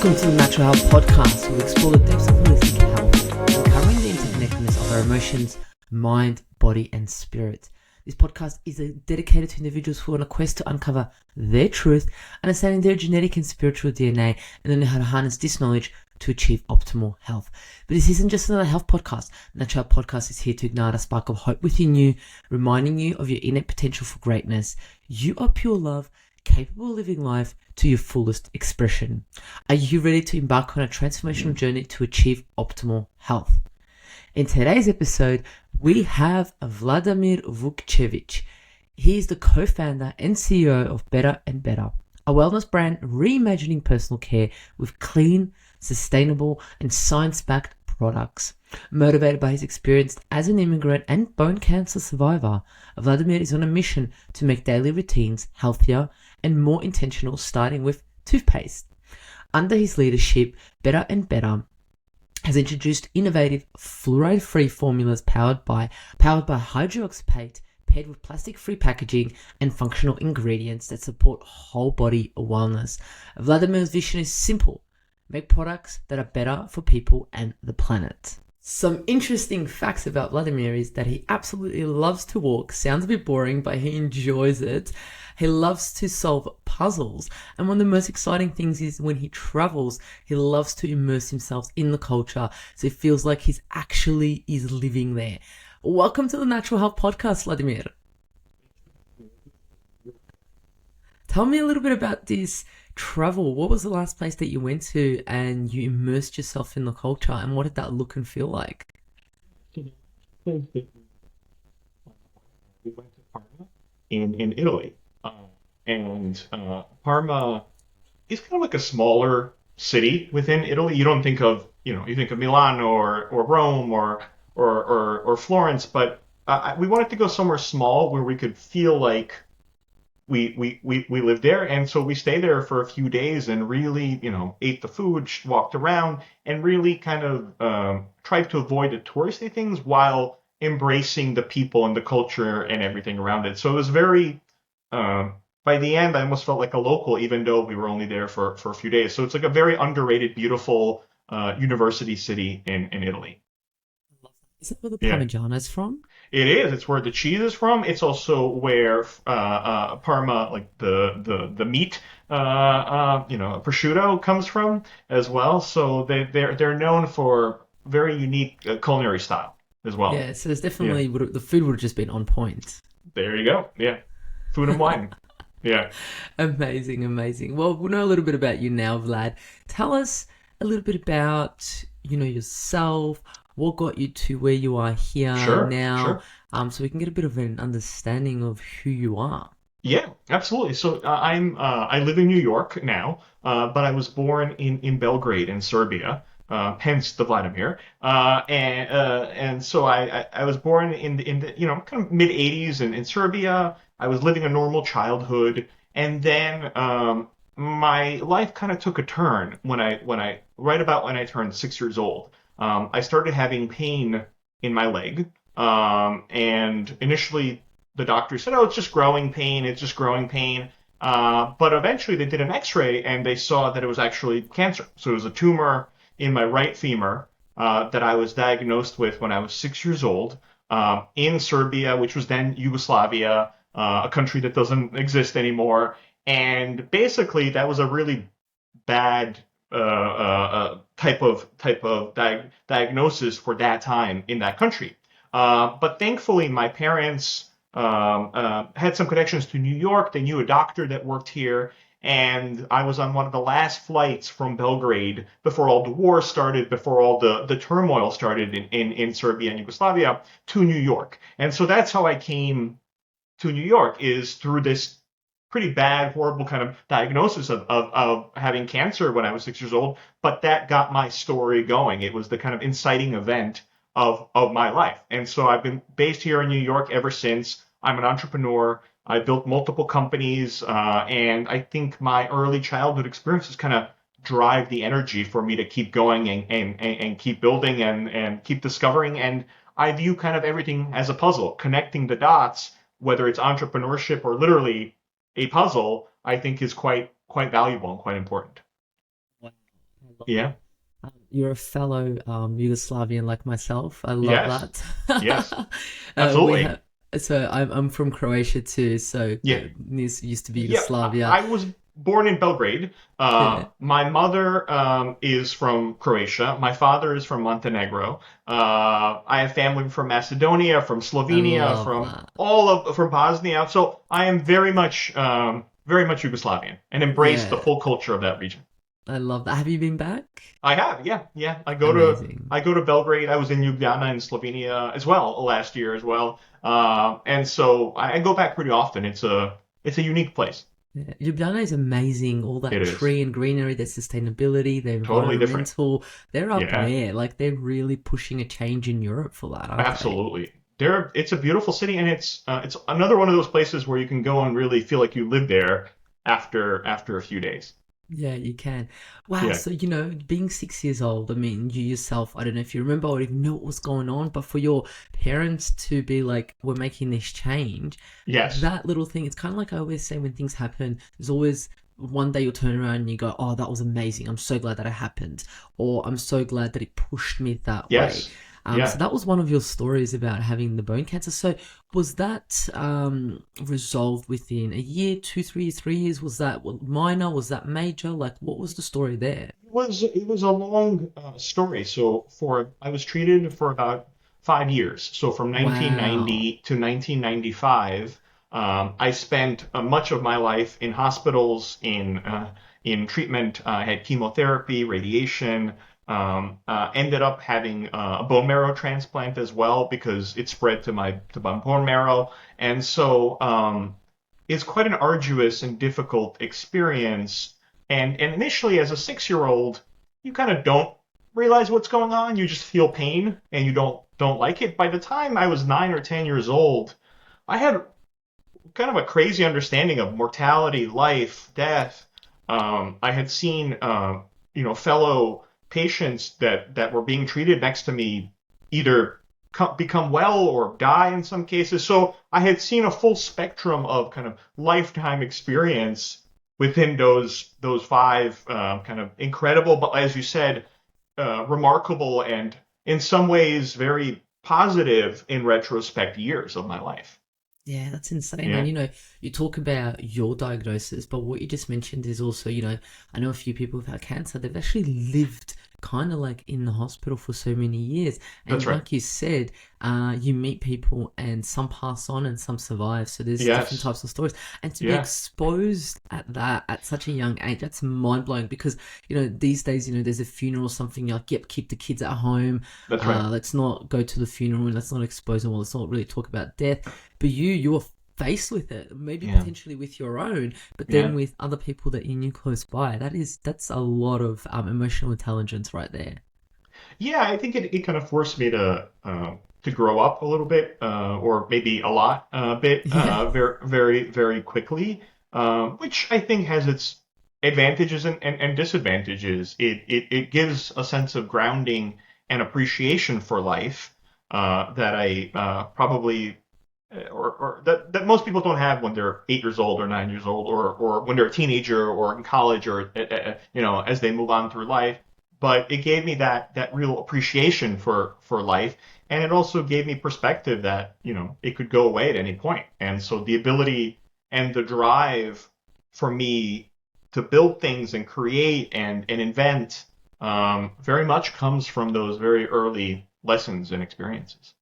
Welcome to the Natural Health Podcast, where we explore the depths of holistic health, uncovering the interconnectedness of our emotions, mind, body, and spirit. This podcast is dedicated to individuals who are on a quest to uncover their truth, understanding their genetic and spiritual DNA, and learning how to harness this knowledge to achieve optimal health. But this isn't just another health podcast. The Natural Health Podcast is here to ignite a spark of hope within you, reminding you of your innate potential for greatness. You are pure love, capable of living life to your fullest expression. Are you ready to embark on a transformational journey to achieve optimal health? In today's episode, we have Vladimir Vukicevic. He is the co-founder and CEO of Better and Better, a wellness brand reimagining personal care with clean, sustainable, and science-backed products. Motivated by his experience as an immigrant and bone cancer survivor, Vladimir is on a mission to make daily routines healthier and more intentional, starting with toothpaste. Under his leadership, Better and Better has introduced innovative fluoride-free formulas powered by Hydroxyapatite, paired with plastic-free packaging and functional ingredients that support whole body wellness. Vladimir's vision is simple: make products that are better for people and the planet. Some interesting facts about Vladimir is that he absolutely loves to walk. Sounds a bit boring, but he enjoys it. He loves to solve puzzles. And one of the most exciting things is when he travels, he loves to immerse himself in the culture, so he feels like he's actually is living there. Welcome to the Natural Health Podcast, Vladimir. Tell me a little bit about this travel. What was the last place that you went to and you immersed yourself in the culture, and what did that look and feel like? We went to Parma in Italy. Parma is kind of like a smaller city within Italy. You don't think of, you think of Milan or Rome or Florence, but we wanted to go somewhere small where we could feel like we lived there. And so we stayed there for a few days and really, ate the food, walked around, and really kind of tried to avoid the touristy things while embracing the people and the culture and everything around it. So it was very, by the end, I almost felt like a local, even though we were only there for a few days. So it's like a very underrated, beautiful university city in Italy. Is that where the Yeah. Parmigiana is from? It is. It's where the cheese is from. It's also where Parma, like the meat, prosciutto comes from as well. So they're known for very unique culinary style as well. Yeah, so there's Yeah. definitely, the food would have just been on point. There you go. Yeah. Food and wine. Yeah. Amazing, amazing. Well, we know a little bit about you now, Vlad. Tell us a little bit about, yourself. What got you to where you are here Sure. now? Sure. So we can get a bit of an understanding of who you are. Yeah, absolutely. So I live in New York now, but I was born in Belgrade in Serbia, hence the Vladimir. And so I was born in the kind of mid '80s in Serbia. I was living a normal childhood, and then my life kind of took a turn when I right about when I turned 6 years old. I started having pain in my leg, and initially the doctor said, "Oh, it's just growing pain. It's just growing pain." But eventually they did an X-ray and they saw that it was actually cancer. So it was a tumor in my right femur that I was diagnosed with when I was 6 years old in Serbia, which was then Yugoslavia, a country that doesn't exist anymore. And basically that was a really bad type of diagnosis for that time in that country. But thankfully, my parents had some connections to New York. They knew a doctor that worked here, and I was on one of the last flights from Belgrade before all the war started, before all the turmoil started in Serbia and Yugoslavia, to New York. And so that's how I came to New York, is through this pretty bad, horrible kind of diagnosis of having cancer when I was 6 years old. But that got my story going. It was the kind of inciting event of my life. And so I've been based here in New York ever since. I'm an entrepreneur. I built multiple companies, and I think my early childhood experiences kind of drive the energy for me to keep going and keep building and keep discovering. And I view kind of everything as a puzzle, connecting the dots, whether it's entrepreneurship or literally a puzzle, I think is quite valuable and quite important. I love it. Yeah. You're a fellow Yugoslavian like myself. I love Yes. that. Yes. We Absolutely. have. So I'm from Croatia too. So Yeah. this used to be Yeah, Yugoslavia. I was born in Belgrade. Yeah. My mother is from Croatia. My father is from Montenegro. I have family from Macedonia, from I Slovenia, love from that. from Bosnia. So I am very much Yugoslavian and embrace the Yeah, full culture of that region. I love that. Have you been back? I have, yeah, yeah. Amazing. I go to Belgrade. I was in Ljubljana in Slovenia as well last year as well. And so I go back pretty often. It's a unique place. Yeah. Ljubljana is amazing. All that It is tree and greenery, their sustainability, their totally different. environmental, they're up Yeah, there. Like they're really pushing a change in Europe for that, aren't they? absolutely. It's a beautiful city, and it's another one of those places where you can go and really feel like you live there after a few days. Yeah, you can. Wow, Yeah. so being 6 years old, I mean, you yourself, I don't know if you remember or even knew what was going on, but for your parents to be like, we're making this change, Yes. that little thing, it's kind of like I always say when things happen, there's always one day you'll turn around and you go, oh, that was amazing. I'm so glad that it happened. Or I'm so glad that it pushed me that way. Yes. So Yeah. that was one of your stories about having the bone cancer. So was that resolved within a year, 2, 3 years, 3 years? Was that minor? Was that major? Like, what was the story there? It was a long story. So for I was treated for about 5 years. So from Wow. 1990 to 1995, I spent much of my life in hospitals in treatment. I had chemotherapy, radiation. Ended up having a bone marrow transplant as well because it spread to my bone marrow, and so it's quite an arduous and difficult experience. And initially, as a 6 year old, you kind of don't realize what's going on. You just feel pain and you don't like it. By the time I was 9 or 10 years old, I had kind of a crazy understanding of mortality, life, death. I had seen fellow patients that were being treated next to me either become well or die in some cases. So I had seen a full spectrum of kind of lifetime experience within those five kind of incredible, but as you said, remarkable and in some ways very positive in retrospect years of my life. Yeah, that's insane. And Yeah, you talk about your diagnosis, but what you just mentioned is also, I know a few people who've had cancer, they've actually lived kind of like in the hospital for so many years. that's And right. like you said, you meet people and some pass on and some survive. So there's different Yes. types of stories. And to be Yeah, exposed at that at such a young age, that's mind blowing because, these days, there's a funeral or something, you're like, yep, keep the kids at home. that's right. Let's not go to the funeral and let's not expose them or let's not really talk about death. But you were faced with it, maybe Yeah, potentially with your own, but then yeah. with other people that you knew close by. That's a lot of emotional intelligence right there. Yeah, I think it kind of forced me to grow up a little bit, or maybe a lot, bit, Yeah. very, very, very quickly, which I think has its advantages and disadvantages. It gives a sense of grounding and appreciation for life that I probably or that most people don't have when they're 8 years old or 9 years old or when they're a teenager or in college or as they move on through life. But it gave me that real appreciation for life, and it also gave me perspective that it could go away at any point. And so the ability and the drive for me to build things and create and invent very much comes from those very early lessons and experiences.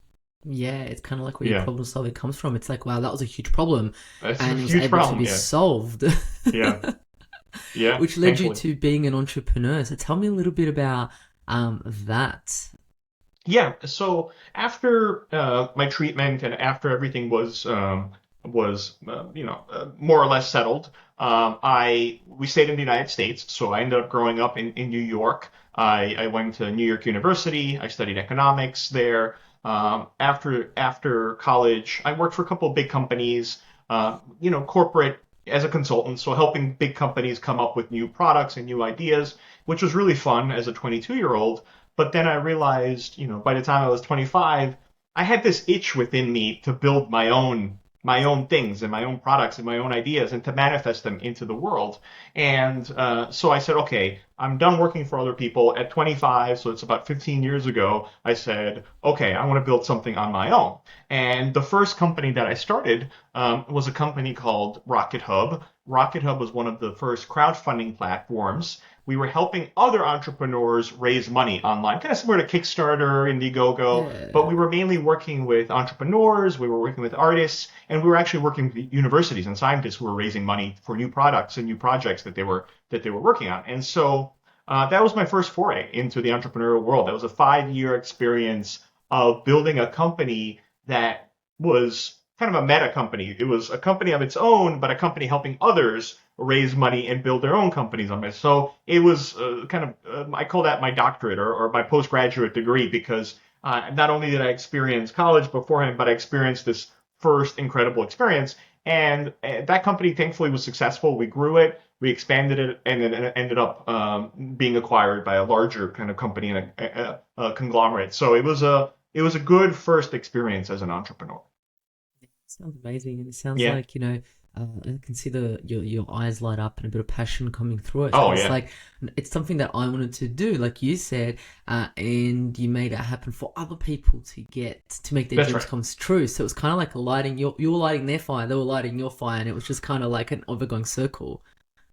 Yeah, it's kind of like where your Yeah, problem solving comes from. It's like, wow, that was a huge problem that's a and it was huge able to problem. be Yeah, solved. yeah. Yeah, Which led you thankfully. to being an entrepreneur. So tell me a little bit about that. Yeah, so after my treatment and after everything was more or less settled, I we stayed in the United States. So I ended up growing up in New York. I went to New York University. I studied economics there. After college, I worked for a couple of big companies, corporate as a consultant, so helping big companies come up with new products and new ideas, which was really fun as a 22-year-old. But then I realized, by the time I was 25, I had this itch within me to build my own my own things and my own products and my own ideas and to manifest them into the world. And so I said, okay, I'm done working for other people at 25. So it's about 15 years ago. I said, okay, I want to build something on my own. And the first company that I started was a company called Rocket Hub. Rocket Hub was one of the first crowdfunding platforms. We were helping other entrepreneurs raise money online, kind of similar to Kickstarter, Indiegogo, but Yeah. we were mainly working with entrepreneurs, we were working with artists, and we were actually working with universities and scientists who were raising money for new products and new projects that they were working on. And so that was my first foray into the entrepreneurial world. That was a 5 year experience of building a company that was kind of a meta company. It was a company of its own, but a company helping others raise money and build their own companies on it. So it was I call that my doctorate or my postgraduate degree because not only did I experience college beforehand, but I experienced this first incredible experience. And that company thankfully was successful. We grew it, we expanded it, and it ended up being acquired by a larger kind of company and a conglomerate. So it was a good first experience as an entrepreneur. Sounds amazing, and it sounds Yeah. like I can see your eyes light up and a bit of passion coming through it. Oh And it's yeah. like it's something that I wanted to do, like you said, and you made it happen for other people to make their That's dreams right. come true. So it was kind of like you were lighting their fire, they were lighting your fire, and it was just kind of like an overgoing circle.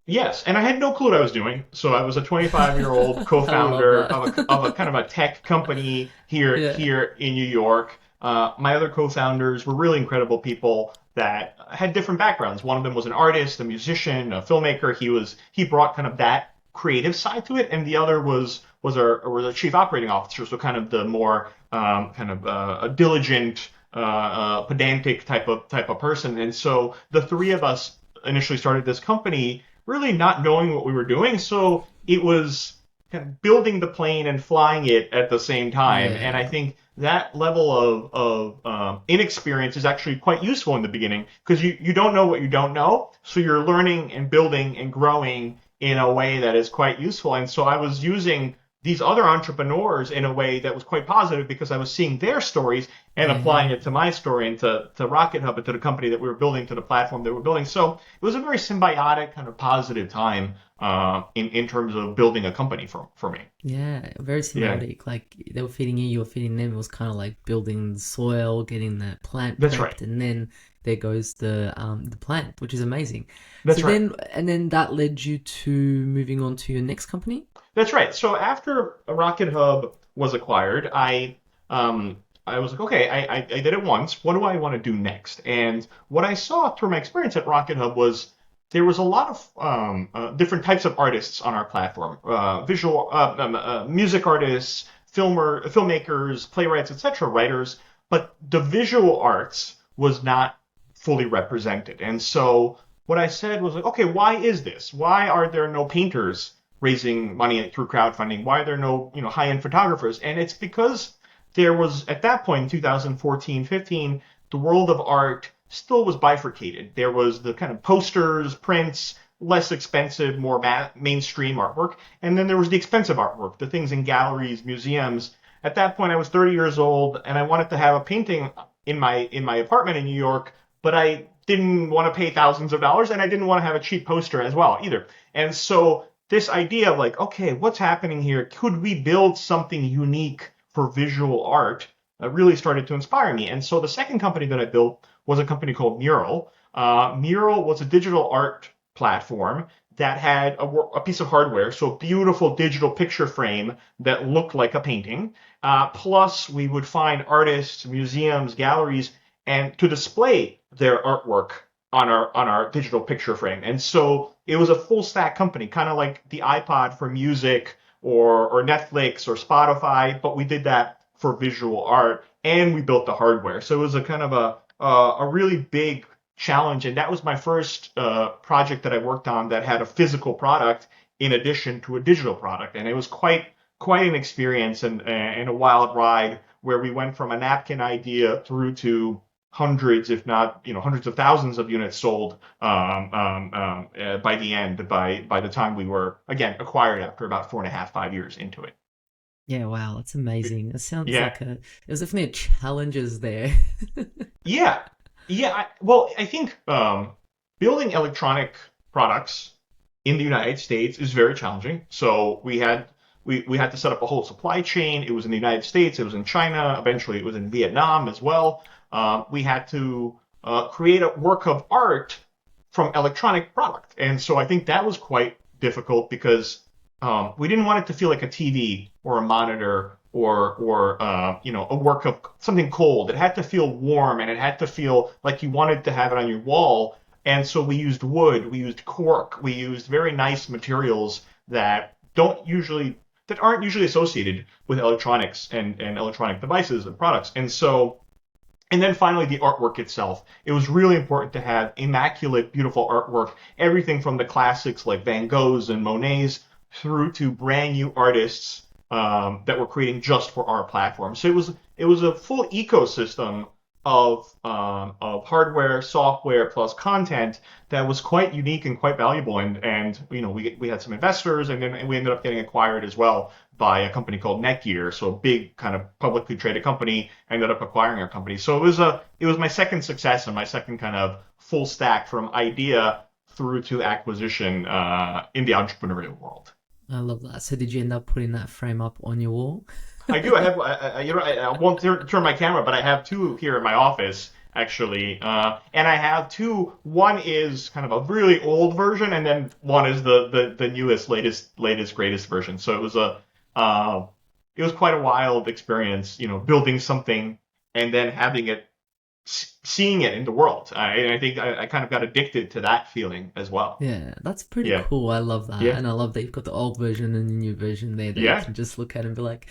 Yes, and I had no clue what I was doing. So I was a 25-year-old I love co-founder that. of a kind of a tech company Yeah. here in New York. My other co-founders were really incredible people that had different backgrounds. One of them was an artist, a musician, a filmmaker. He brought kind of that creative side to it, and the other was a chief operating officer, so kind of the more a diligent, pedantic type of person. And so the three of us initially started this company really not knowing what we were doing. So it was kind of building the plane and flying it at the same time. And I Yeah. think that level of inexperience is actually quite useful in the beginning because you don't know what you don't know. So you're learning and building and growing in a way that is quite useful. And so I was using these other entrepreneurs in a way that was quite positive because I was seeing their stories and applying Yeah. it to my story and to Rocket Hub and to the company that we were building, to the platform that we were building. So it was a very symbiotic, kind of positive time in terms of building a company for me. Yeah, very Yeah, symbiotic. Like they were feeding you were feeding them. It was kind of like building the soil, getting the plant that's right. prepped, and then there goes the plant, which is amazing. So That's right. then that led you to moving on to your next company. That's right. So after Rocket Hub was acquired, I was like, okay, I did it once. What do I want to do next? And what I saw through my experience at Rocket Hub was there was a lot of different types of artists on our platform, music artists, filmmakers, playwrights, etc., writers, but the visual arts was not fully represented. And so what I said was like, okay, why is this? Why are there no painters raising money through crowdfunding? Why are there no, high-end photographers? And it's because there was at that point in 2014, 15, the world of art still was bifurcated. There was the kind of posters, prints, less expensive, more mainstream artwork, and then there was the expensive artwork, the things in galleries, museums. At that point, I was 30 years old, and I wanted to have a painting in my apartment in New York, but I didn't want to pay thousands of dollars, and I didn't want to have a cheap poster as well either. And so this idea of like, okay, what's happening here? Could we build something unique for visual art? Really started to inspire me. And so the second company that I built was a company called Mural. Mural was a digital art platform that had a piece of hardware, so a beautiful digital picture frame that looked like a painting. Plus, we would find artists, museums, galleries, and to display their artwork on our digital picture frame. And so it was a full stack company, kind of like the iPod for music or Netflix or Spotify, but we did that for visual art and we built the hardware. So it was a kind of a really big challenge, and that was my first project that I worked on that had a physical product in addition to a digital product, and it was quite an experience and a wild ride where we went from a napkin idea through to hundreds, if not hundreds of thousands of units sold by the end, by the time we were again acquired after about 4.5, 5 years into it. Yeah, wow, that's amazing. It sounds Yeah, like there's definitely challenges there. yeah. Yeah, well, I think building electronic products in the United States is very challenging. So we had to set up a whole supply chain. It was in the United States, it was in China, eventually it was in Vietnam as well. We had to create a work of art from electronic product, and so I think that was quite difficult because we didn't want it to feel like a TV or a monitor or a work of something cold. It had to feel warm and it had to feel like you wanted to have it on your wall. And so we used wood, we used cork, we used very nice materials that aren't usually associated with electronics and electronic devices and products. And then finally, the artwork itself. It was really important to have immaculate, beautiful artwork, everything from the classics like Van Goghs and Monets through to brand new artists that were creating just for our platform. So it was a full ecosystem of hardware, software, plus content that was quite unique and quite valuable. And we had some investors, and then we ended up getting acquired as well by a company called Netgear, so a big kind of publicly traded company ended up acquiring our company. So it was my second success and my second kind of full stack from idea through to acquisition in the entrepreneurial world. I love that. So did you end up putting that frame up on your wall? I do. I have. I won't turn my camera, but I have two here in my office actually, and I have two. One is kind of a really old version, and then one is the newest, latest, greatest version. So uh, it was quite a wild experience, building something and then having it, seeing it in the world. I think I kind of got addicted to that feeling as well. Yeah, that's pretty Yeah, cool. I love that. yeah, And I love that you've got the old version and the new version there that you yeah. can just look at and be like,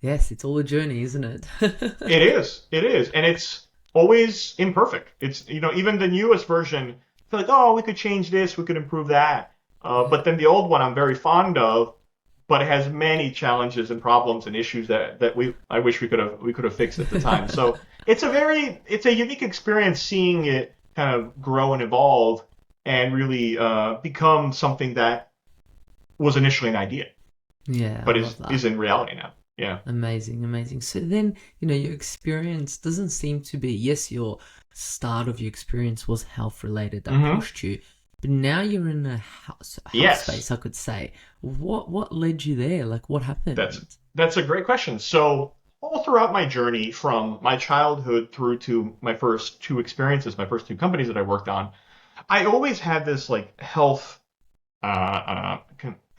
yes, it's all a journey, isn't it? It is. It is. And it's always imperfect. It's, even the newest version, I feel like, oh, we could change this, we could improve that. But then the old one I'm very fond of, but it has many challenges and problems and issues that I wish we could have fixed at the time. So it's a unique experience seeing it kind of grow and evolve and really become something that was initially an idea, Yeah, I but love that. is in reality now. Yeah. Amazing, amazing. So then, your experience doesn't seem to be, yes, your start of your experience was health related that Hmm. pushed you, but now you're in a health Yes. space, I could say. What led you there? Like what That's happened? that's a great question. So all throughout my journey from my childhood through to my first two experiences, my first two companies that I worked on, I always had this like health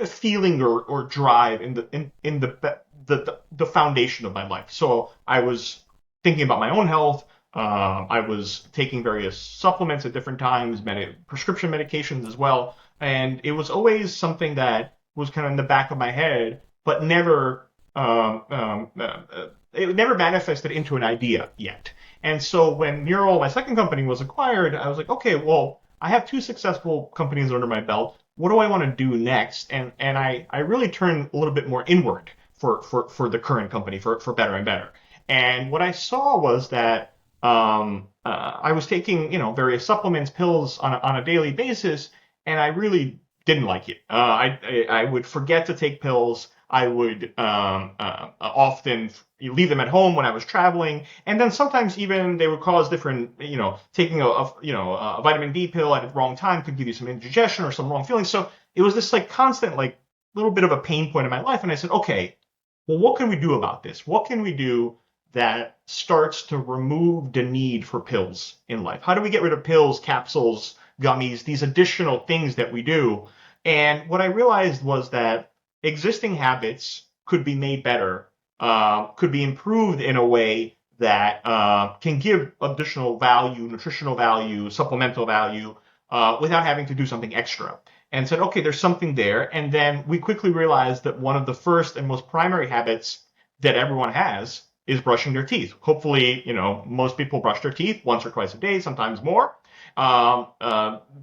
feeling or drive in the foundation of my life. So I was thinking about my own health. I was taking various supplements at different times, prescription medications as well, and it was always something that was kind of in the back of my head, but it never manifested into an idea yet. And so when Neural, my second company, was acquired, I was like, okay, well, I have two successful companies under my belt. What do I want to do next? And I really turned a little bit more inward for the current company for better and better. And what I saw was that I was taking various supplements, pills on a daily basis, and I really didn't like it. I would forget to take pills. I would often leave them at home when I was traveling, and then sometimes even they would cause different, taking a vitamin D pill at the wrong time could give you some indigestion or some wrong feelings. So it was this like constant like little bit of a pain point in my life, and I said, okay, well, what can we do about this? What can we do that starts to remove the need for pills in life? How do we get rid of pills, capsules, gummies, these additional things that we do? And what I realized was that existing habits could be made better, could be improved in a way that can give additional value, nutritional value, supplemental value, without having to do something extra. And said, okay, there's something there. And then we quickly realized that one of the first and most primary habits that everyone has is brushing their teeth. Hopefully, most people brush their teeth once or twice a day, sometimes more.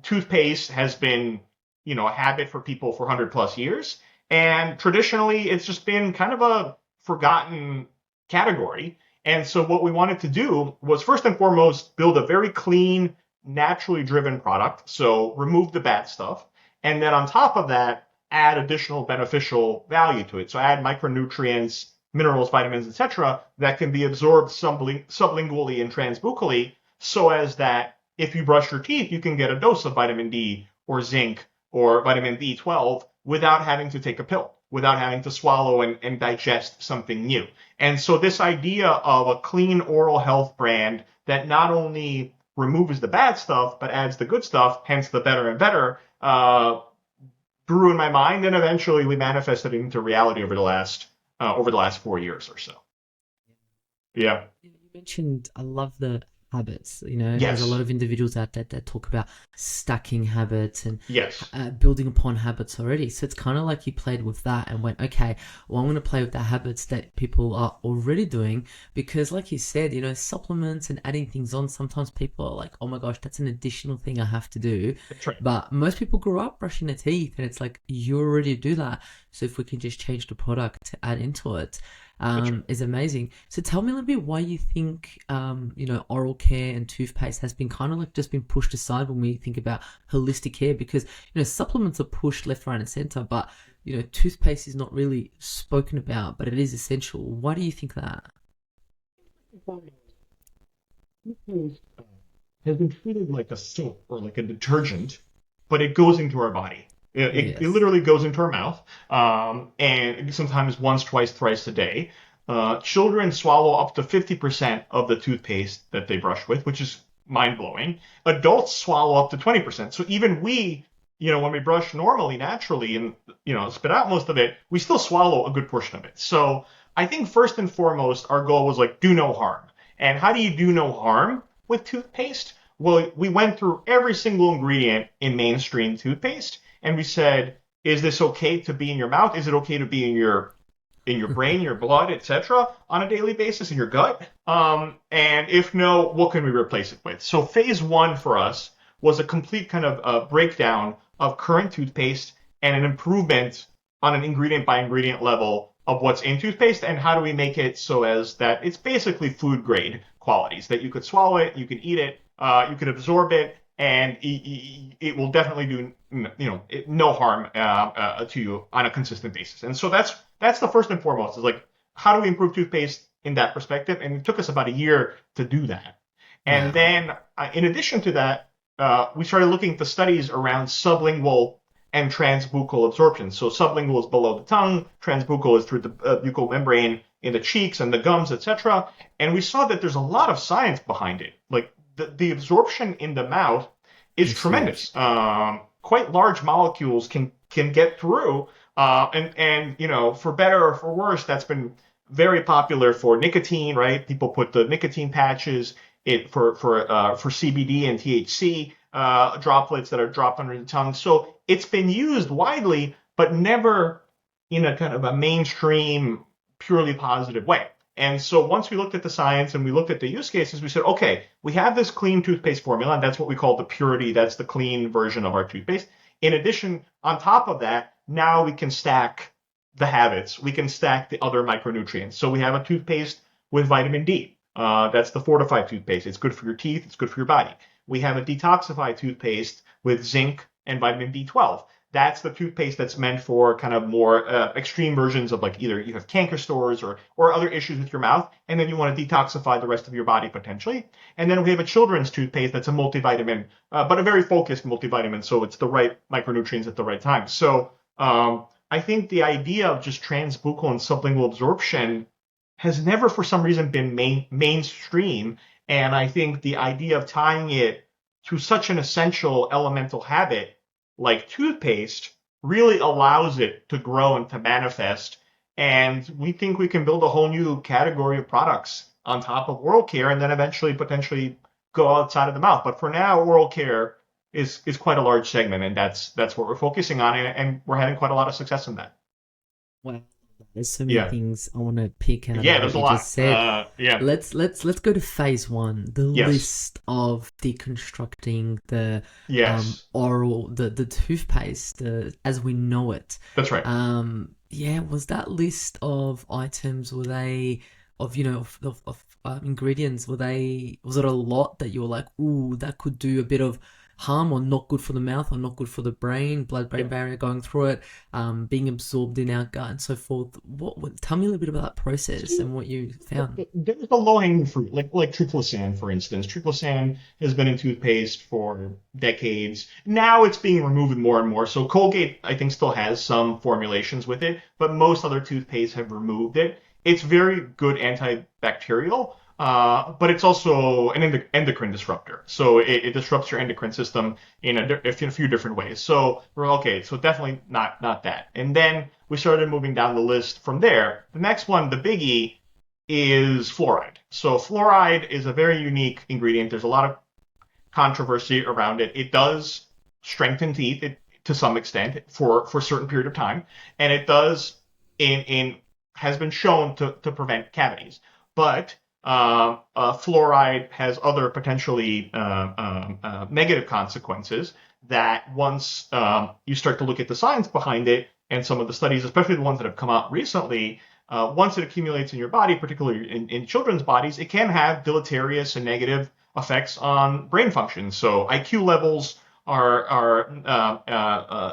Toothpaste has been, a habit for people for 100 plus years. And traditionally, it's just been kind of a forgotten category. And so what we wanted to do was first and foremost build a very clean, naturally driven product. So remove the bad stuff. And then on top of that, add additional beneficial value to it. So add micronutrients, minerals, vitamins, etc., that can be absorbed sublingually and transbuccally so as that if you brush your teeth, you can get a dose of vitamin D or zinc or vitamin B12 without having to take a pill, without having to swallow and digest something new. And so this idea of a clean oral health brand that not only removes the bad stuff but adds the good stuff, hence the better and better, grew in my mind, and eventually we manifested it into reality over the last 4 years or so. Yeah. You mentioned, I love the habits. You know, there's a lot Yes. of individuals out there that talk about stacking habits and Yes. building upon habits already. So it's kind of like you played with that and went, okay, well, I'm going to play with the habits that people are already doing because, like you said, you know, supplements and adding things on, sometimes people are like, oh my gosh, that's an additional thing I have to do. That's right. But most people grew up brushing their teeth and it's like, you already do that. So if we can just change the product to add into it, That's right. is amazing. So tell me a little bit why you think, you know, oral care and toothpaste has been kind of like just been pushed aside when we think about holistic care because, you know, supplements are pushed left, right, and center, but, you know, toothpaste is not really spoken about, but it is essential. Why do you think that? Has been treated like a soap or like a detergent, but it goes into our body. It Yes. literally goes into our mouth, and sometimes once, twice, thrice a day. Children swallow up to 50% of the toothpaste that they brush with, which is mind blowing. Adults swallow up to 20%. So even we, when we brush normally, naturally, and spit out most of it, we still swallow a good portion of it. So I think first and foremost, our goal was like do no harm. And how do you do no harm with toothpaste? Well, we went through every single ingredient in mainstream toothpaste, and we said, is this okay to be in your mouth? Is it okay to be in your brain, your blood, etc., on a daily basis, in your gut? And if no, what can we replace it with? So phase one for us was a complete kind of breakdown of current toothpaste and an improvement on an ingredient by ingredient level of what's in toothpaste and how do we make it so as that it's basically food grade qualities that you could swallow it, you can eat it, you could absorb it, and it will definitely do no harm to you on a consistent basis. And so that's the first and foremost is like how do we improve toothpaste in that perspective? And it took us about a year to do that. And Wow. then in addition to that, we started looking at the studies around sublingual and transbuccal absorption. So sublingual is below the tongue, transbuccal is through the buccal membrane in the cheeks and the gums, etc. And we saw that there's a lot of science behind it. Like the absorption in the mouth is It's huge. tremendous. Quite large molecules can get through, and for better or for worse, that's been very popular for nicotine, right? People put the nicotine patches for CBD and THC droplets that are dropped under the tongue. So it's been used widely, but never in a kind of a mainstream, purely positive way. And so once we looked at the science and we looked at the use cases, we said, okay, we have this clean toothpaste formula, and that's what we call the purity. That's the clean version of our toothpaste. In addition, on top of that, now we can stack the habits. We can stack the other micronutrients. So we have a toothpaste with vitamin D. That's the fortified toothpaste. It's good for your teeth. It's good for your body. We have a detoxified toothpaste with zinc and vitamin B12. That's the toothpaste that's meant for kind of more extreme versions of like either you have canker sores or other issues with your mouth, and then you want to detoxify the rest of your body potentially. And then we have a children's toothpaste that's a multivitamin, but a very focused multivitamin, so it's the right micronutrients at the right time. So I think the idea of just transbuccal and sublingual absorption has never, for some reason, been mainstream. And I think the idea of tying it to such an essential elemental habit like toothpaste really allows it to grow and to manifest. And we think we can build a whole new category of products on top of oral care and then eventually potentially go outside of the mouth. But for now, oral care is quite a large segment, and that's what we're focusing on, and we're having quite a lot of success in that. Wow. There's so many Yeah. things I want to pick out Yeah, of there's what a you just lot. said. Yeah. Let's go to phase one, the Yes. list of deconstructing the Yes. oral the toothpaste as we know it. That's right. Yeah, was that list of items were they of ingredients was it a lot that you were like, ooh, that could do a bit of harm or not good for the mouth or not good for the brain, blood-brain barrier going through it, being absorbed in our gut and so forth. Tell me a little bit about that process and what you found. There's the low-hanging fruit, like triclosan, for instance. Triclosan has been in toothpaste for decades. Now it's being removed more and more. So Colgate, I think, still has some formulations with it, but most other toothpaste have removed it. It's very good antibacterial, but it's also an endocrine disruptor. So it disrupts your endocrine system in a few different ways. So we're okay. So definitely not that. And then we started moving down the list from there. The next one, the biggie, is fluoride. So fluoride is a very unique ingredient. There's a lot of controversy around it. It does strengthen teeth to some extent for a certain period of time, and it does in has been shown to prevent cavities. But fluoride has other potentially negative consequences that once you start to look at the science behind it and some of the studies, especially the ones that have come out recently, once it accumulates in your body, particularly in children's bodies, it can have deleterious and negative effects on brain function. So IQ levels are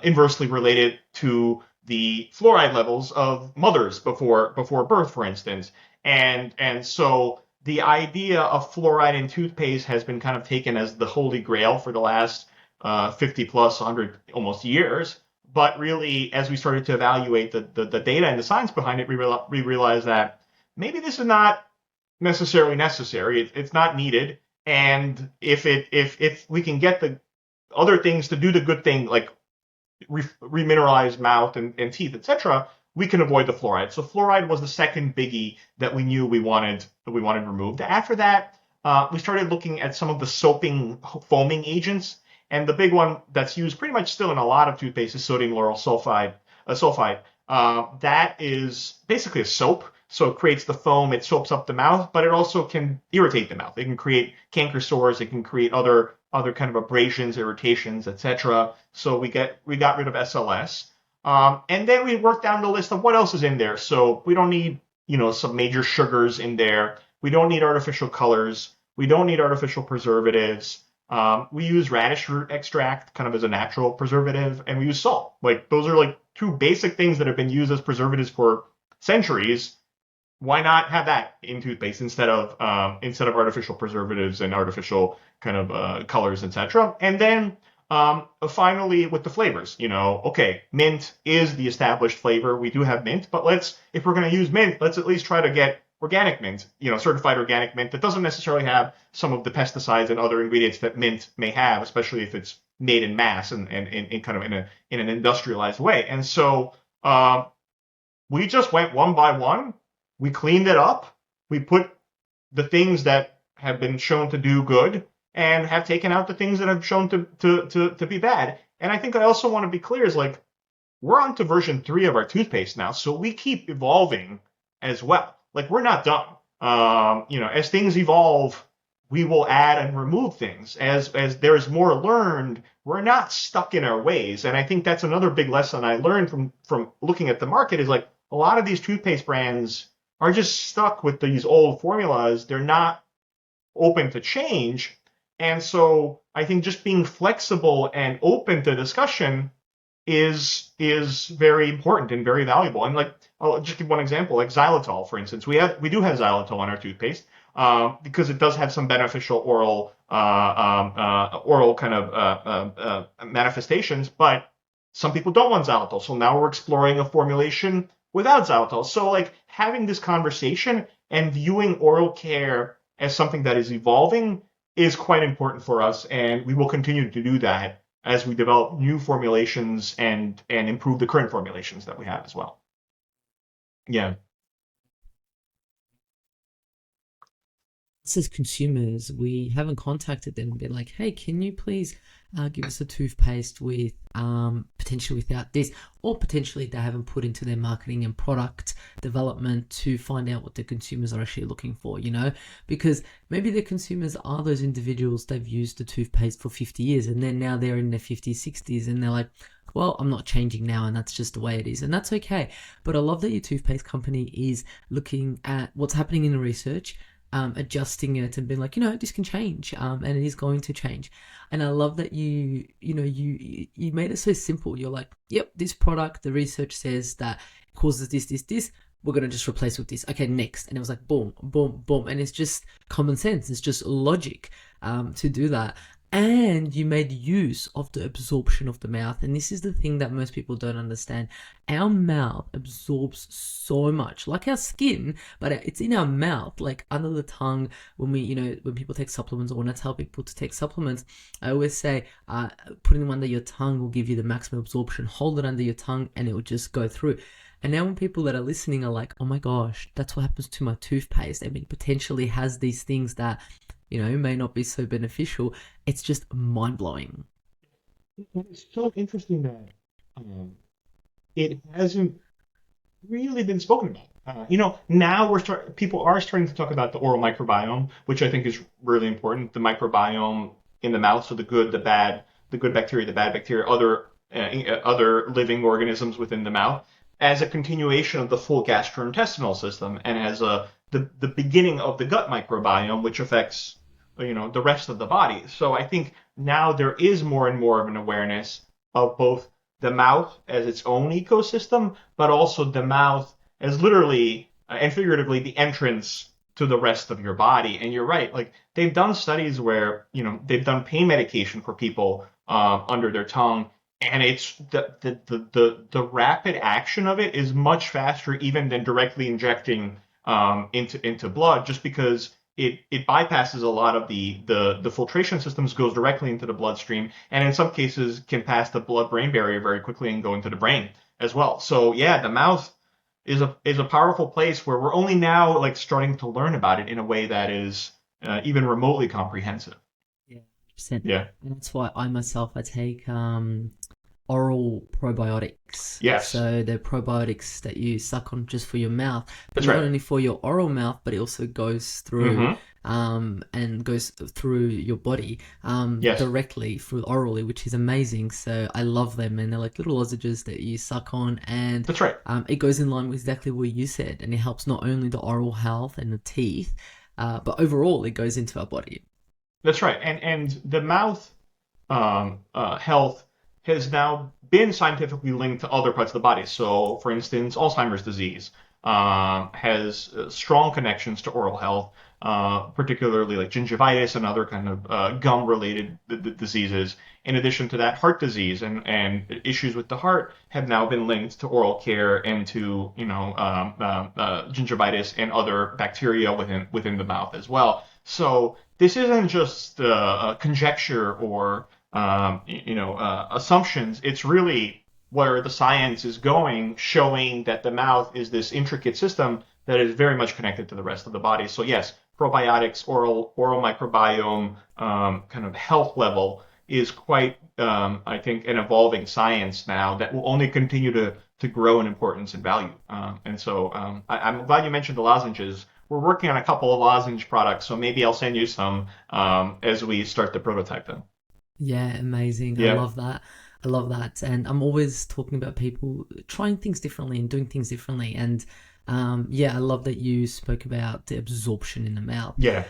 inversely related to the fluoride levels of mothers before birth, for instance. And so the idea of fluoride in toothpaste has been kind of taken as the holy grail for the last 50 plus 100 almost years. But really, as we started to evaluate the data and the science behind it, we realized that maybe this is not necessarily necessary. It's not needed. And if we can get the other things to do the good thing, like remineralize mouth and teeth, etc., we can avoid the fluoride. So fluoride was the second biggie that we knew we wanted removed. After that, we started looking at some of the foaming agents, and the big one that's used pretty much still in a lot of toothpaste is sodium lauryl sulfide. That is basically a soap. So it creates the foam, it soaps up the mouth, but it also can irritate the mouth. It can create canker sores, it can create other kind of abrasions, irritations, etc. So we got rid of SLS. And then we worked down the list of what else is in there. So we don't need, some major sugars in there. We don't need artificial colors. We don't need artificial preservatives. We use radish root extract kind of as a natural preservative, and we use salt. Like those are like two basic things that have been used as preservatives for centuries. Why not have that in toothpaste instead of artificial preservatives and artificial kind of colors, etc. And then finally with the flavors, okay, mint is the established flavor. We do have mint, but if we're going to use mint, let's at least try to get organic mint, certified organic mint that doesn't necessarily have some of the pesticides and other ingredients that mint may have, especially if it's made in mass and kind of in an industrialized way. And so we just went one by one. We cleaned it up. We put the things that have been shown to do good and have taken out the things that have shown to be bad. And I think I also want to be clear is like, we're on to version 3 of our toothpaste now. So we keep evolving as well. Like we're not done. As things evolve, we will add and remove things. As there's more learned, we're not stuck in our ways. And I think that's another big lesson I learned from looking at the market is like a lot of these toothpaste brands are just stuck with these old formulas. They're not open to change. And so I think just being flexible and open to discussion is very important and very valuable. And like, I'll just give one example, like xylitol, for instance. We do have xylitol in our toothpaste because it does have some beneficial oral kind of manifestations, but some people don't want xylitol. So now we're exploring a formulation without xylitol. So like having this conversation and viewing oral care as something that is evolving is quite important for us, and we will continue to do that as we develop new formulations and improve the current formulations that we have as well. Yeah. As consumers, we haven't contacted them and been like, hey, can you please give us a toothpaste with potentially without this, or potentially they haven't put into their marketing and product development to find out what the consumers are actually looking for, because maybe the consumers are those individuals, they've used the toothpaste for 50 years and then now they're in their 50s, 60s and they're like, well, I'm not changing now and that's just the way it is, and that's okay. But I love that your toothpaste company is looking at what's happening in the research, adjusting it and being like, this can change, and it is going to change. And I love that you made it so simple. You're like, yep, this product, the research says that it causes this. We're going to just replace with this. Okay, next. And it was like, boom, boom, boom. And it's just common sense. It's just logic to do that. And you made use of the absorption of the mouth. And this is the thing that most people don't understand. Our mouth absorbs so much, like our skin, but it's in our mouth, like under the tongue. When when people take supplements, or when I tell people to take supplements, I always say, putting them under your tongue will give you the maximum absorption. Hold it under your tongue and it will just go through. And now when people that are listening are like, oh my gosh, that's what happens to my toothpaste. I mean, potentially has these things that, may not be so beneficial. It's just mind-blowing. It's so interesting that it hasn't really been spoken about. Now people are starting to talk about the oral microbiome, which I think is really important. The microbiome in the mouth, so the good, the bad, the good bacteria, the bad bacteria, other living organisms within the mouth, as a continuation of the full gastrointestinal system, and as the beginning of the gut microbiome, which affects the rest of the body. So I think now there is more and more of an awareness of both the mouth as its own ecosystem, but also the mouth as literally and figuratively the entrance to the rest of your body. And you're right, like they've done studies where they've done pain medication for people under their tongue, and it's the rapid action of it is much faster even than directly injecting into blood, just because it bypasses a lot of the filtration systems, goes directly into the bloodstream, and in some cases can pass the blood-brain barrier very quickly and go into the brain as well. So yeah, the mouth is a powerful place where we're only now like starting to learn about it in a way that is even remotely comprehensive. Yeah, 100%. Yeah. And that's why I take oral probiotics. Yes. So they're probiotics that you suck on just for your mouth, but That's not right. only for your oral mouth, but it also goes through and goes through your body Yes. directly through orally, which is amazing. So I love them, and they're like little lozenges that you suck on, and That's right. it goes in line with exactly what you said, and it helps not only the oral health and the teeth, but overall it goes into our body. That's right. And the mouth health has now been scientifically linked to other parts of the body. So, for instance, Alzheimer's disease has strong connections to oral health, particularly like gingivitis and other kind of gum-related diseases. In addition to that, heart disease and issues with the heart have now been linked to oral care and to gingivitis and other bacteria within the mouth as well. So this isn't just a conjecture or assumptions. It's really where the science is going, showing that the mouth is this intricate system that is very much connected to the rest of the body. So yes, probiotics, oral microbiome, kind of health level is quite, I think, an evolving science now that will only continue to grow in importance and value. And so I'm glad you mentioned the lozenges. We're working on a couple of lozenge products, so maybe I'll send you some as we start to prototype them. Yeah, amazing. I Yeah. love that. I love that. And I'm always talking about people trying things differently and doing things differently. And yeah, I love that you spoke about the absorption in the mouth. Yeah.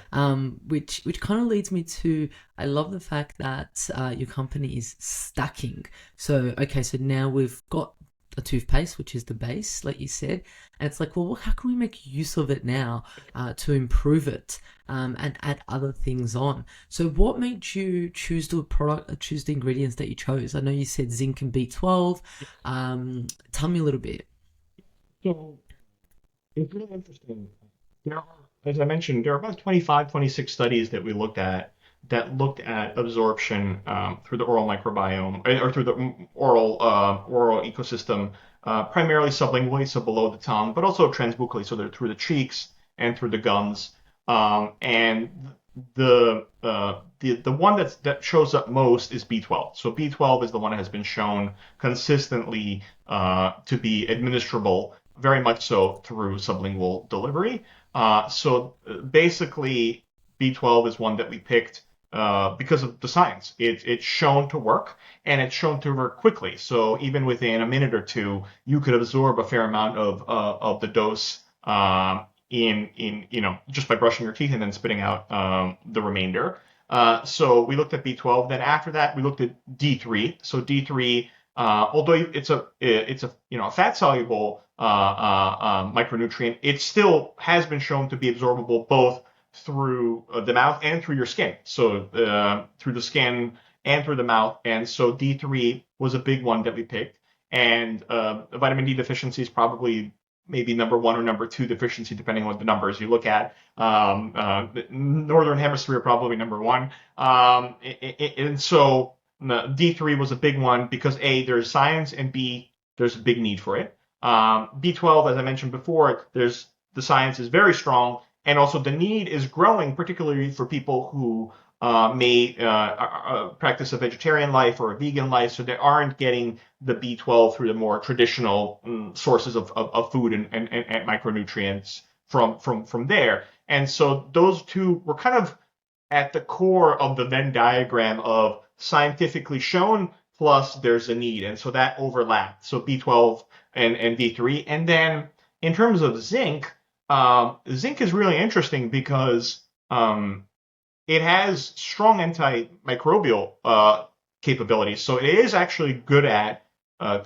Which kind of leads me to, I love the fact that your company is stacking. So, okay, so now we've got a toothpaste, which is the base, like you said, and it's like, well, how can we make use of it now to improve it and add other things on? So what made you choose the product, choose the ingredients that you chose? I know you said zinc and B12. Tell me a little bit. So it's really interesting. There are, as I mentioned, there are about 25, 26 studies that we looked at that looked at absorption through the oral microbiome or through the oral ecosystem, primarily sublingually, so below the tongue, but also transbuccally, so they're through the cheeks and through the gums. And the one that shows up most is B12. So B12 is the one that has been shown consistently to be administrable, very much so through sublingual delivery. So basically, B12 is one that we picked because of the science. It's shown to work, and it's shown to work quickly. So even within a minute or two, you could absorb a fair amount of the dose in just by brushing your teeth and then spitting out the remainder. So we looked at B12. Then after that, we looked at D3. So D3, although it's a fat soluble micronutrient, it still has been shown to be absorbable both through the mouth and through your skin. So through the skin and through the mouth. And so D3 was a big one that we picked. And vitamin D deficiency is probably maybe number one or number two deficiency, depending on what the numbers you look at. The Northern Hemisphere probably number one. And so D3 was a big one because A, there's science, and B, there's a big need for it. B12, as I mentioned before, the science is very strong, and also the need is growing, particularly for people who may practice a vegetarian life or a vegan life, so they aren't getting the B12 through the more traditional sources of food and micronutrients from there. And so those two were kind of at the core of the Venn diagram of scientifically shown plus there's a need. And so that overlapped. So B12 and D3. And then in terms of zinc, zinc is really interesting because it has strong antimicrobial capabilities. So it is actually good at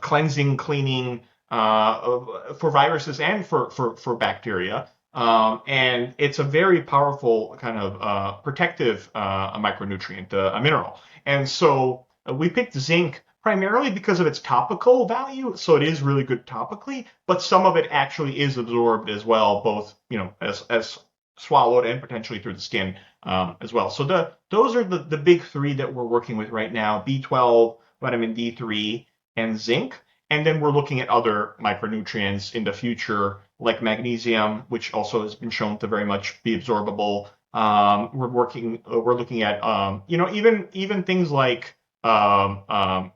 cleansing, cleaning for viruses and for bacteria. And it's a very powerful kind of protective micronutrient, a mineral. And so we picked zinc primarily because of its topical value. So it is really good topically, but some of it actually is absorbed as well, both as swallowed and potentially through the skin as well. So those are the big three that we're working with right now: B12, vitamin D3, and zinc. And then we're looking at other micronutrients in the future, like magnesium, which also has been shown to very much be absorbable. We're looking at even things like iron,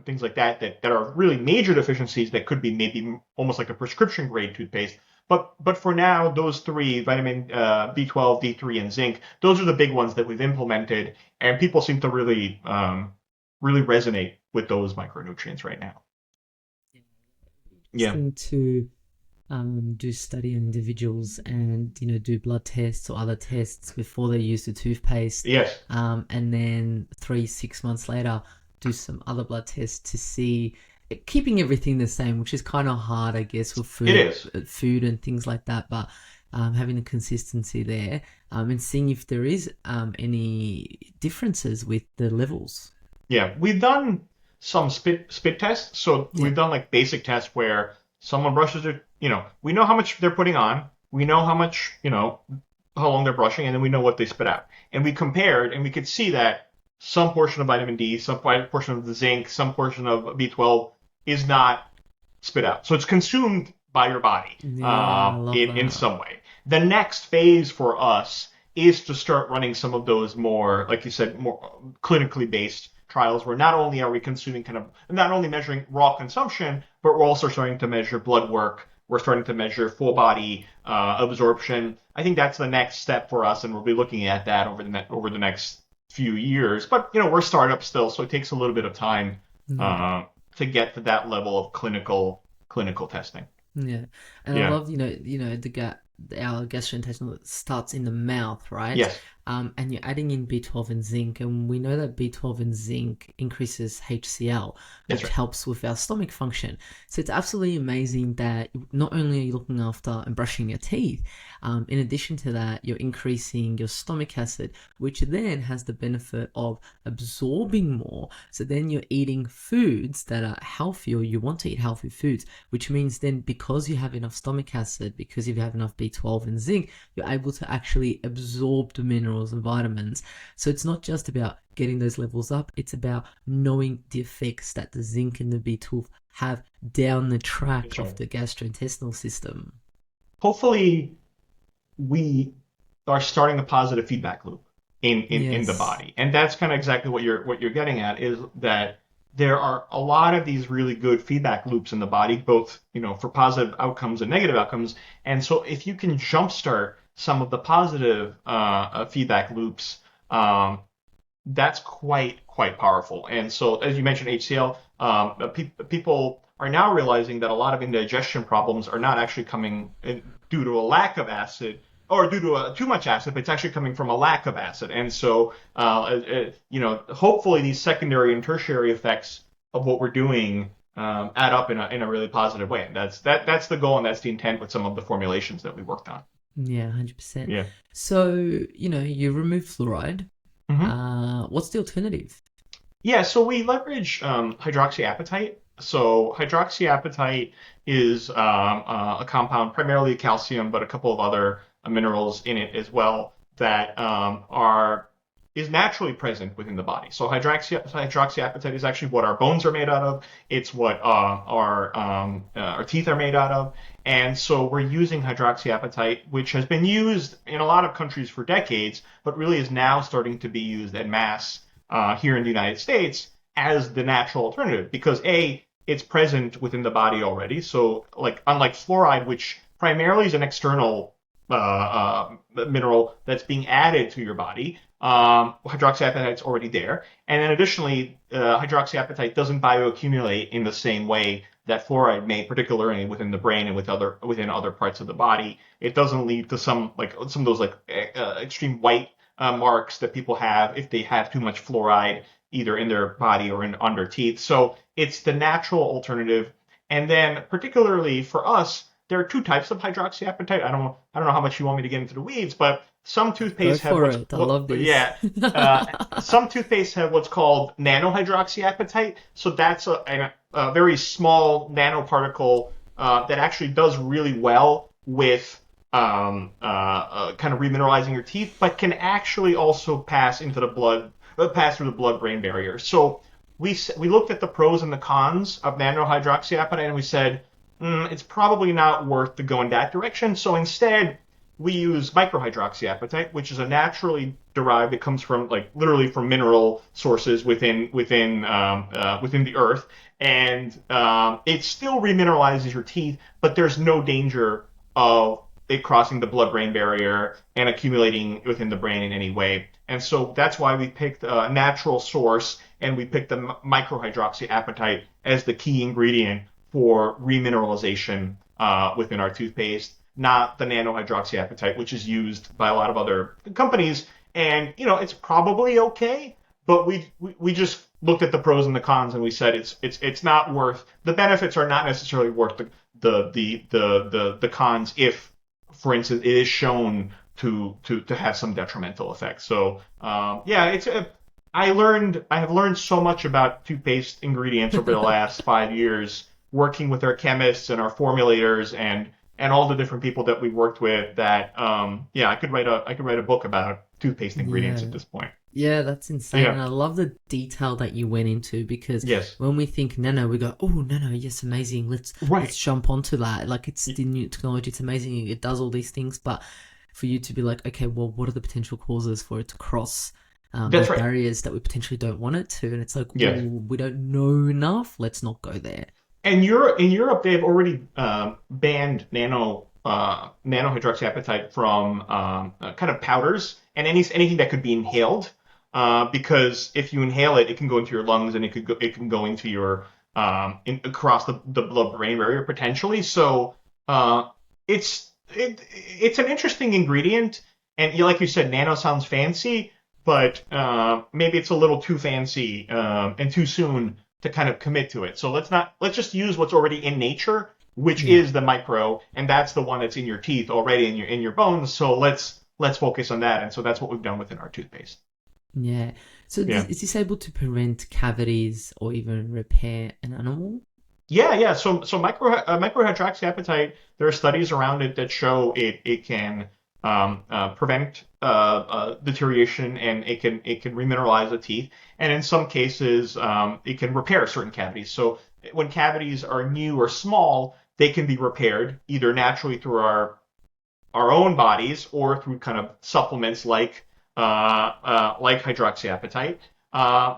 things like that are really major deficiencies that could be maybe almost like a prescription grade toothpaste. But for now, those three, vitamin B12, D3, and zinc, those are the big ones that we've implemented, and people seem to really resonate with those micronutrients right now. Yeah. To do study on individuals and do blood tests or other tests before they use the toothpaste. Yes. And then 3-6 months later, do some other blood tests to see, keeping everything the same, which is kind of hard, I guess, with food. It is. Food and things like that, but having the consistency there and seeing if there is any differences with the levels. Yeah, we've done some spit tests. So we've done like basic tests where someone brushes their, we know how much they're putting on, we know how much, how long they're brushing, and then we know what they spit out. And we compared, and we could see that some portion of vitamin D, some portion of the zinc, some portion of B12 is not spit out. So it's consumed by your body in some way. The next phase for us is to start running some of those more, like you said, more clinically based trials where not only are we consuming not only measuring raw consumption, but we're also starting to measure blood work. We're starting to measure full body absorption. I think that's the next step for us, and we'll be looking at that over the next few years. But we're startup still, so it takes a little bit of time to get to that level of clinical testing. Yeah, and I love our gastrointestinal starts in the mouth, right? Yes. And you're adding in B12 and zinc, and we know that B12 and zinc increases HCl, which helps with our stomach function. So it's absolutely amazing that not only are you looking after and brushing your teeth, in addition to that, you're increasing your stomach acid, which then has the benefit of absorbing more. So then you're eating foods that are healthy, or you want to eat healthy foods, which means then because you have enough stomach acid, because you have enough B12 and zinc, you're able to actually absorb the minerals and vitamins. So it's not just about getting those levels up, it's about knowing the effects that the zinc and the B12 have down the track of the gastrointestinal system. Hopefully we are starting a positive feedback loop in the body. And that's kind of exactly what you're getting at, is that there are a lot of these really good feedback loops in the body, both for positive outcomes and negative outcomes. And so if you can jumpstart some of the positive feedback loops, that's quite powerful. And so, as you mentioned, HCl, people are now realizing that a lot of indigestion problems are not actually coming due to a lack of acid or due to too much acid, but it's actually coming from a lack of acid. And so, hopefully these secondary and tertiary effects of what we're doing add up in a really positive way. And that's the goal and that's the intent with some of the formulations that we worked on. Yeah, 100%. Yeah. So, you remove fluoride. What's the alternative? Yeah, so we leverage hydroxyapatite. So hydroxyapatite is a compound, primarily calcium, but a couple of other minerals in it as well that is naturally present within the body. So hydroxyapatite is actually what our bones are made out of. It's what our teeth are made out of. And so we're using hydroxyapatite, which has been used in a lot of countries for decades, but really is now starting to be used en masse here in the United States as the natural alternative because it's present within the body already. So unlike fluoride, which primarily is an external mineral that's being added to your body, hydroxyapatite is already there. And then additionally, hydroxyapatite doesn't bioaccumulate in the same way that fluoride may, particularly within the brain and within other parts of the body. It doesn't lead to some of those extreme white marks that people have if they have too much fluoride either in their body or on their teeth. So it's the natural alternative. And then particularly for us, there are two types of hydroxyapatite. I don't know how much you want me to get into the weeds, but some toothpaste have I love this. Yeah, some toothpaste have what's called nanohydroxyapatite. So that's a very small nanoparticle that actually does really well with kind of remineralizing your teeth, but can actually also pass through the blood-brain barrier. So we looked at the pros and the cons of nanohydroxyapatite, and we said it's probably not worth to go in that direction. So instead, we use microhydroxyapatite, which is a naturally derived. It comes from literally from mineral sources within the earth, and it still remineralizes your teeth, but there's no danger of it crossing the blood-brain barrier and accumulating within the brain in any way. And so that's why we picked a natural source, and we picked the microhydroxyapatite as the key ingredient for remineralization within our toothpaste, not the nanohydroxyapatite, which is used by a lot of other companies. And it's probably okay, but we just looked at the pros and the cons, and we said it's not worth the benefits are not necessarily worth the cons if, for instance, it is shown to have some detrimental effects. So I have learned so much about toothpaste ingredients over the last 5 years, working with our chemists and our formulators and all the different people that we worked with that I could write a book about toothpaste ingredients at this point. Yeah, that's insane. Yeah. And I love the detail that you went into because when we think nano, we go, oh, nano, yes, amazing. Let's jump onto that. It's the new technology. It's amazing. It does all these things. But for you to be like, okay, well, what are the potential causes for it to cross those barriers that we potentially don't want it to? And it's like, well, we don't know enough. Let's not go there. And in Europe, they've already banned nanohydroxyapatite from kind of powders and anything that could be inhaled. Because if you inhale it, it can go into your lungs and it can go into your across the blood-brain barrier potentially. So it's an interesting ingredient, and like you said, nano sounds fancy, but maybe it's a little too fancy and too soon to kind of commit to it. So let's just use what's already in nature, which is the micro, and that's the one that's in your teeth already in your bones. So let's focus on that, and so that's what we've done within our toothpaste. Yeah. So is this able to prevent cavities or even repair an animal? Yeah. So microhydroxyapatite, there are studies around it that show it can prevent deterioration, and it can remineralize the teeth, and in some cases it can repair certain cavities. So when cavities are new or small, they can be repaired either naturally through our own bodies or through kind of supplements like hydroxyapatite.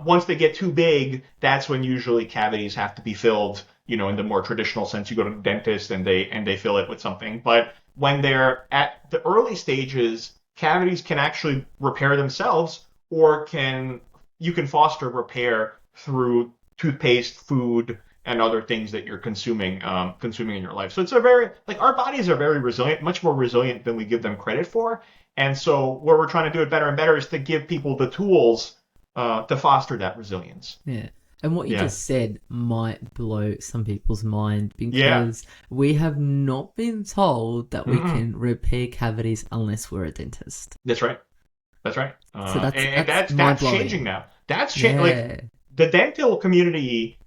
Once they get too big, that's when usually cavities have to be filled. In the more traditional sense, you go to the dentist and they fill it with something. But when they're at the early stages, cavities can actually repair themselves, or you can foster repair through toothpaste, food, and other things that you're consuming in your life. So it's a very like our bodies are very resilient, much more resilient than we give them credit for. And so where we're trying to do it better and better is to give people the tools to foster that resilience. Yeah. And what you Yeah. just said might blow some people's mind Yeah. because we have not been told that we Mm-mm. can repair cavities unless we're a dentist. That's right. That's right. So And that's that's mind changing blowing. now. That's like Yeah. the dental community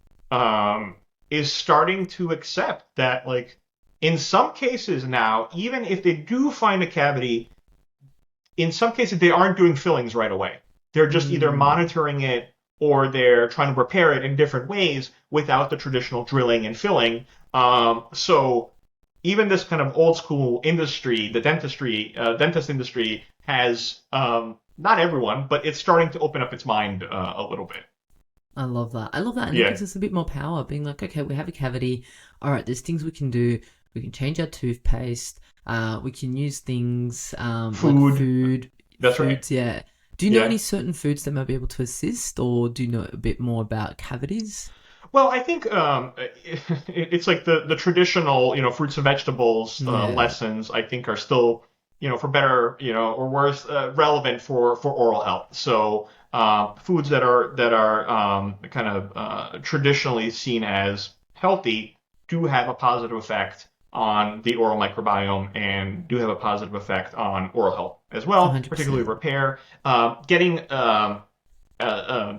is starting to accept that like in some cases now, even if they do find a cavity, in some cases they aren't doing fillings right away. They're just either Mm, monitoring it or they're trying to repair it in different ways without the traditional drilling and filling. So even this kind of old school industry, the dentist industry has not everyone, but it's starting to open up its mind a little bit. I love that. I love that. And it Yeah, gives us a bit more power, being like, okay, we have a cavity. All right, there's things we can do. We can change our toothpaste. We can use things like food. That's right. foods. Yeah. Do you know Yeah. any certain foods that might be able to assist, or do you know a bit more about cavities? Well, I think it's like the traditional, fruits and vegetables Yeah. lessons. I think are still, for better, or worse, relevant for oral health. So foods that are kind of traditionally seen as healthy do have a positive effect on the oral microbiome and do have a positive effect on oral health as well, particularly 100%. repair.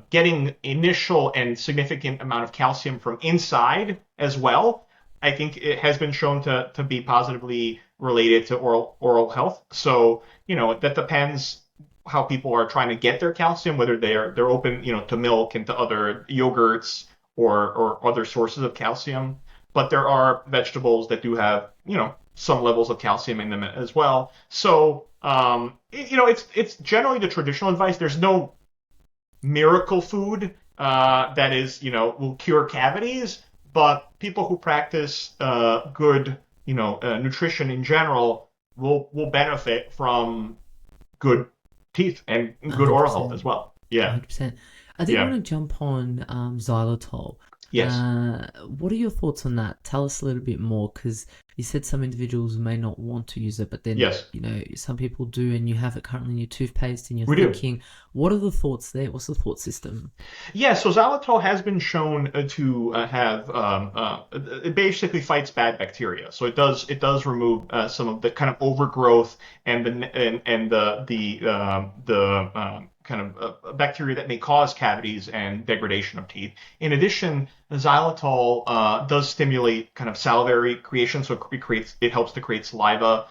Getting initial and significant amount of calcium from inside as well, I think it has been shown to be positively related to oral health. So, that depends how people are trying to get their calcium, whether they're open, to milk and to other yogurts or other sources of calcium. But there are vegetables that do have, some levels of calcium in them as well. So, it's generally the traditional advice. There's no miracle food that is, will cure cavities, but people who practice good, nutrition in general will benefit from good teeth and good oral health 100%. as well. Yeah, 100%. I did want yeah, to jump on xylitol. yes, What are your thoughts on that? Tell us a little bit more because you said some individuals may not want to use it, but then, yes, some people do, and you have it currently in your toothpaste and you're we do. thinking, what are the thoughts there? What's the thought system? Yeah, so xylitol has been shown to have it basically fights bad bacteria. So it does remove some of the kind of overgrowth and the kind of bacteria that may cause cavities and degradation of teeth. In addition, xylitol does stimulate kind of salivary creation, so it helps to create saliva,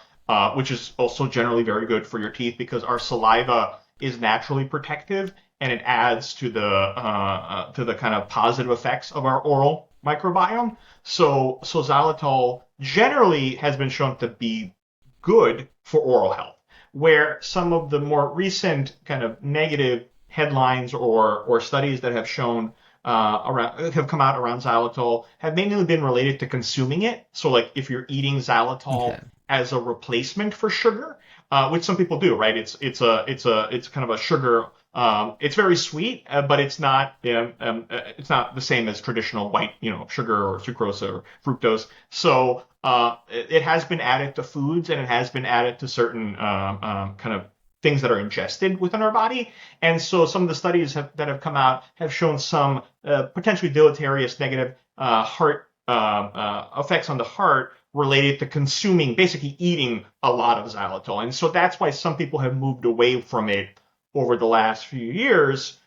which is also generally very good for your teeth because our saliva is naturally protective and it adds to the kind of positive effects of our oral microbiome. So xylitol generally has been shown to be good for oral health, where some of the more recent kind of negative headlines or studies that have shown around have come out around xylitol have mainly been related to consuming it. So like if you're eating xylitol Okay. as a replacement for sugar, which some people do, right? It's kind of a sugar. It's very sweet, but it's not the same as traditional white, sugar or sucrose or fructose. So it has been added to foods and it has been added to certain kind of things that are ingested within our body. And so some of the studies that have come out have shown some potentially deleterious negative heart effects on the heart related to consuming, basically eating a lot of xylitol. And so that's why some people have moved away from it over the last few years.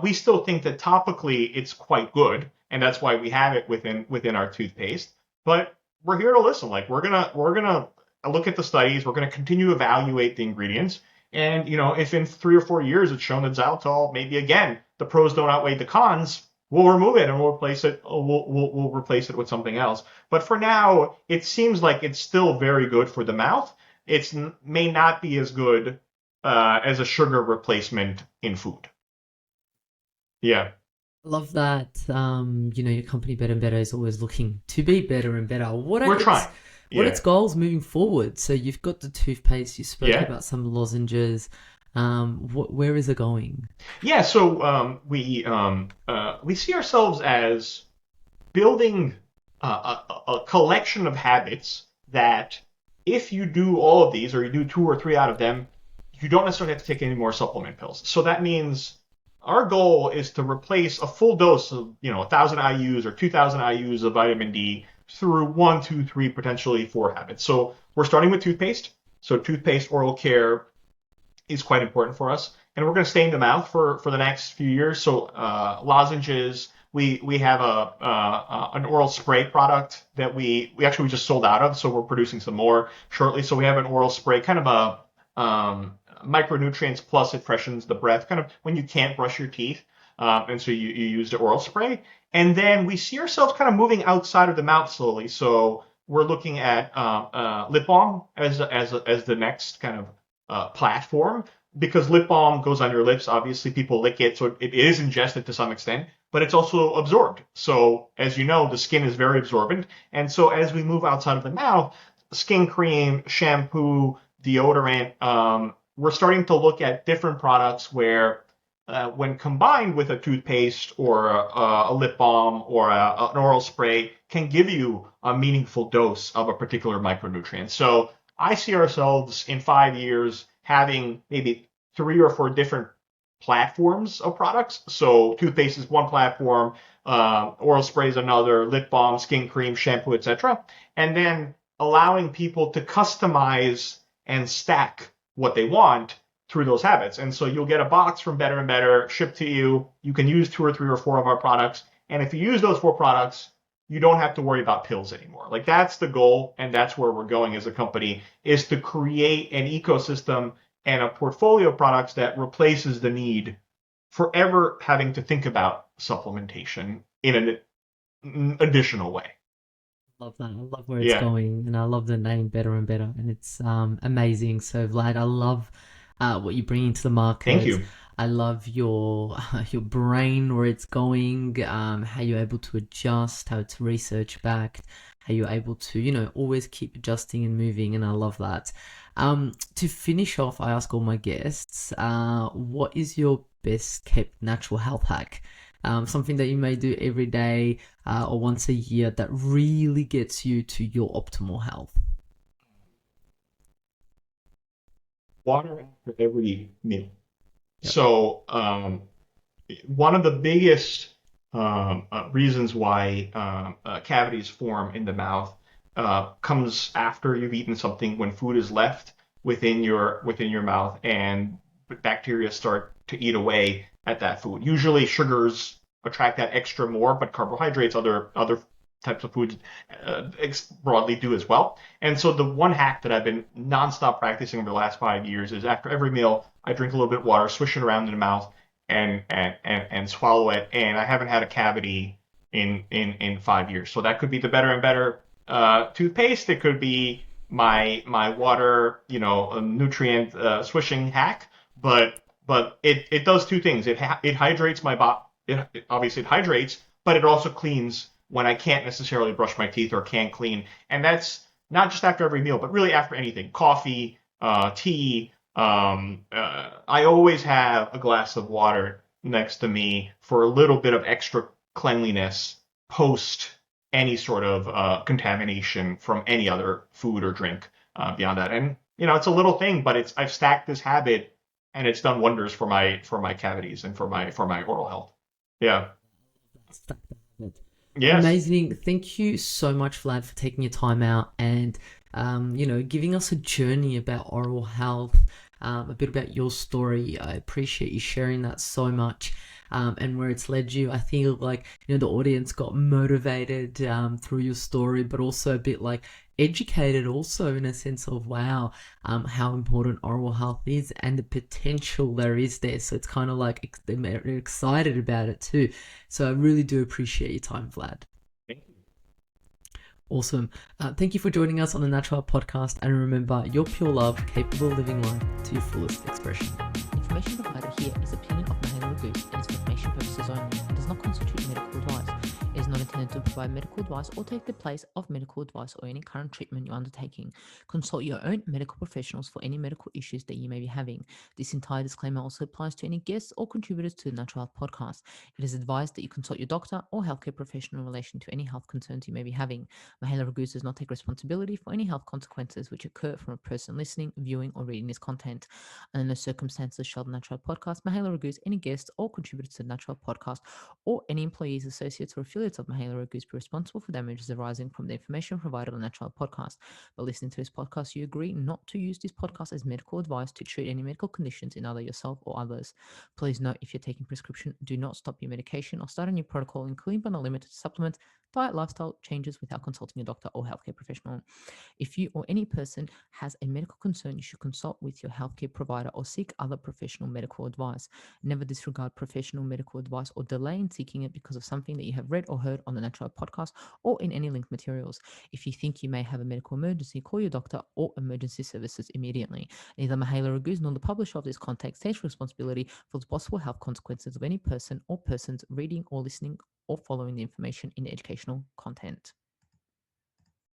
We still think that topically it's quite good, and that's why we have it within our toothpaste. But we're here to listen. Like we're gonna look at the studies. We're gonna continue to evaluate the ingredients. And if in 3 or 4 years it's shown that xylitol, maybe again the pros don't outweigh the cons, we'll remove it and we'll replace it. We'll replace it with something else. But for now, it seems like it's still very good for the mouth. It may not be as good as a sugar replacement in food. Yeah, Love that. Your company Better and Better is always looking to be better and better. we're trying. What are its Yeah, goals moving forward? So you've got the toothpaste. You spoke yeah, about some lozenges. Where is it going? yeah. So we see ourselves as building a collection of habits that if you do all of these, or you do 2 or 3 out of them, you don't necessarily have to take any more supplement pills. So that means our goal is to replace a full dose of 1,000 IU's or 2,000 IU's of vitamin D through 1, 2, 3, potentially 4 habits. So we're starting with toothpaste. So toothpaste oral care is quite important for us, and we're going to stay in the mouth for the next few years. So lozenges. We have an oral spray product that we just sold out of, so we're producing some more shortly. So we have an oral spray, kind of a micronutrients plus it freshens the breath, kind of when you can't brush your teeth, and so you use the oral spray. And then we see ourselves kind of moving outside of the mouth slowly. So we're looking at lip balm as the next kind of platform, because lip balm goes on your lips. Obviously, people lick it, so it is ingested to some extent, but it's also absorbed. So as you know, the skin is very absorbent. And so as we move outside of the mouth, skin cream, shampoo, deodorant, we're starting to look at different products where when combined with a toothpaste or a lip balm or an oral spray, can give you a meaningful dose of a particular micronutrient. So I see ourselves in 5 years having maybe 3 or 4 different platforms of products. So toothpaste is one platform, oral spray is another, lip balm, skin cream, shampoo, etc. And then allowing people to customize and stack what they want through those habits. And so you'll get a box from Better and Better shipped to you. You can use 2 or 3 or 4 of our products. And if you use those 4 products, you don't have to worry about pills anymore. Like, that's the goal, and that's where we're going as a company, is to create an ecosystem and a portfolio of products that replaces the need for ever having to think about supplementation in an additional way. Love that. I love where it's going, and I love the name Better and Better, and it's amazing. So Vlad, I love what you bring into the market. Thank you. I love your brain, where it's going, how you're able to adjust, how it's research backed, how you're able to always keep adjusting and moving, and I love that. To finish off, I ask all my guests, what is your best kept natural health hack? Something that you may do every day or once a year that really gets you to your optimal health. Water after every meal. Yep. So one of the biggest reasons why cavities form in the mouth comes after you've eaten something, when food is left within your mouth and bacteria start to eat away at that food. Usually sugars attract that extra more, but carbohydrates, other types of foods broadly do as well. And so the one hack that I've been nonstop practicing over the last 5 years is, after every meal, I drink a little bit of water, swish it around in the mouth, and swallow it. And I haven't had a cavity in 5 years. So that could be the Better and Better toothpaste. It could be my water, nutrient swishing hack. But it does 2 things. It hydrates my body. Obviously it hydrates, but it also cleans when I can't necessarily brush my teeth or can't clean. And that's not just after every meal, but really after anything. Coffee, tea. I always have a glass of water next to me for a little bit of extra cleanliness post any sort of contamination from any other food or drink beyond that. And it's a little thing, but I've stacked this habit, and it's done wonders for my cavities and for my oral health. Yeah. Yes. Amazing. Thank you so much, Vlad, for taking your time out and giving us a journey about oral health, a bit about your story. I appreciate you sharing that so much, and where it's led you. I feel like the audience got motivated through your story, but also a bit like educated also, in a sense of wow, how important oral health is and the potential there is there. So it's kind of like they're excited about it too. So I really do appreciate your time, Vlad. Thank you. Awesome. Thank you for joining us on the Natural Podcast, and remember, you're pure love, capable of living life to your fullest expression. Information provided here is opinion of Mihaela and is for information purposes only and does not constitute medical advice. It is not intended intended to provide medical advice or take the place of medical advice or any current treatment you're undertaking. Consult your own medical professionals for any medical issues that you may be having. This entire disclaimer also applies to any guests or contributors to the Natural Health Podcast. It is advised that you consult your doctor or healthcare professional in relation to any health concerns you may be having. Mihaela Raguse does not take responsibility for any health consequences which occur from a person listening, viewing, or reading this content. Under no circumstances shall the Natural Health Podcast, Mihaela Raguse, any guests or contributors to the Natural Health Podcast, or any employees, associates, or affiliates of Mihaela Raguse be responsible for damages arising from the information provided on the Natural Health Podcast. By listening to this podcast, you agree not to use this podcast as medical advice to treat any medical conditions in either yourself or others. Please note, if you're taking prescription, do not stop your medication or start a new protocol, including but not limited to supplements, diet, lifestyle changes without consulting a doctor or healthcare professional. If you or any person has a medical concern, you should consult with your healthcare provider or seek other professional medical advice. Never disregard professional medical advice or delay in seeking it because of something that you have read or heard on the Natural Health Podcast or in any linked materials. If you think you may have a medical emergency, call your doctor or emergency services immediately. Neither Mihaela Raguse nor the publisher of this content takes responsibility for the possible health consequences of any person or persons reading or listening or following the information in the educational content.